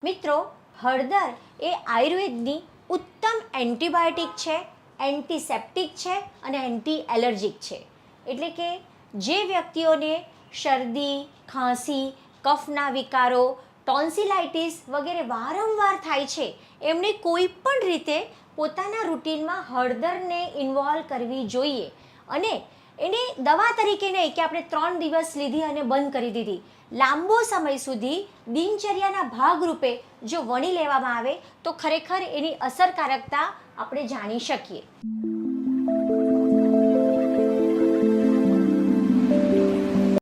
મિત્રો, હળદર એ આયુર્વેદની ઉત્તમ એન્ટીબાયોટિક છે, એન્ટીસેપ્ટિક છે અને એન્ટી એલર્જીક છે. એટલે કે જે વ્યક્તિઓને શરદી, ખાંસી, કફના વિકારો, ટોન્સિલાઇટિસ વગેરે વારંવાર થાય છે, એમણે કોઈ પણ રીતે પોતાના રૂટીનમાં હળદરને ઇન્વોલ્વ કરવી જોઈએ. અને એને દવા તરીકે નહીં કે આપણે 3 દિવસ લીધી અને બંધ કરી દીધી. લાંબો સમય સુધી દિનચર્યાના ભાગરૂપે જો વણી લેવામાં આવે તો ખરેખર એની અસરકારકતા આપણે જાણી શકીએ.